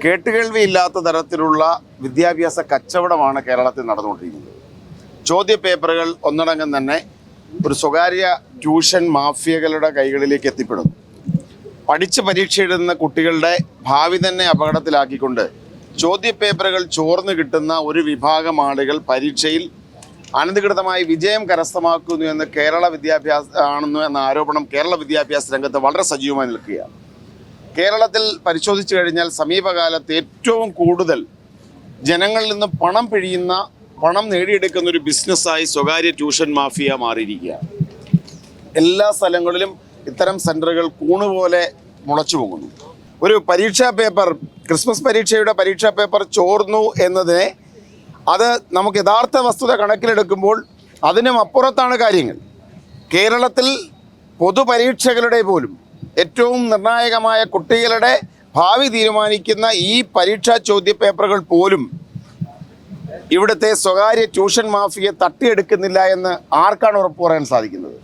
കേട്ടുകേൾവിയില്ലാത്ത തരത്തിലുള്ള വിദ്യാഭ്യാസ കച്ചവടമാണ് കേരളത്തിൽ നടന്നുകൊണ്ടിരിക്കുന്നത്. ചോദ്യപേപ്പറുകൾ ഒന്നടങ്കം തന്നെ ഒരു സ്വകാര്യ ട്യൂഷൻ മാഫിയകളുടെ കൈകളിലേക്ക് എത്തിപ്പെടുന്നു. പഠിച്ച് പരീക്ഷ എഴുതുന്ന കുട്ടികളുടെ ഭാവി തന്നെ അപകടത്തിലാക്കിക്കൊണ്ട് ചോദ്യപേപ്പറുകൾ ചോർന്നു കിട്ടുന്ന ഒരു വിഭാഗം ആളുകൾ പരീക്ഷയിൽ അനധികൃതമായി വിജയം കരസ്ഥമാക്കുന്നു എന്ന് എന്ന ആരോപണം കേരള വിദ്യാഭ്യാസ രംഗത്ത് വളരെ സജീവമായി നിൽക്കുകയാണ്. കേരളത്തിൽ പരിശോധിച്ചു കഴിഞ്ഞാൽ സമീപകാലത്ത് ഏറ്റവും കൂടുതൽ ജനങ്ങളിൽ നിന്ന് പണം പിഴിയുന്ന, പണം നേടിയെടുക്കുന്ന ഒരു ബിസിനസ്സായി സ്വകാര്യ ട്യൂഷൻ മാഫിയ മാറിയിരിക്കുകയാണ്. എല്ലാ സ്ഥലങ്ങളിലും ഇത്തരം സെൻ്ററുകൾ കൂണുപോലെ മുളച്ചു പോകുന്നു. ഒരു പരീക്ഷാ പേപ്പർ, ക്രിസ്മസ് പരീക്ഷയുടെ പരീക്ഷാ പേപ്പർ ചോർന്നു എന്നതിനെ അത് നമുക്ക് യഥാർത്ഥ വസ്തുത കണക്കിലെടുക്കുമ്പോൾ അതിനും അപ്പുറത്താണ് കാര്യങ്ങൾ. കേരളത്തിൽ പൊതുപരീക്ഷകളുടെ പോലും ഏറ്റവും നിർണായകമായ കുട്ടികളുടെ ഭാവി തീരുമാനിക്കുന്ന ഈ പരീക്ഷാ ചോദ്യപേപ്പറുകൾ പോലും ഇവിടുത്തെ സ്വകാര്യ ട്യൂഷൻ മാഫിയെ തട്ടിയെടുക്കുന്നില്ല എന്ന് ആർക്കാണ് ഉറപ്പ് പറയാൻ സാധിക്കുന്നത്?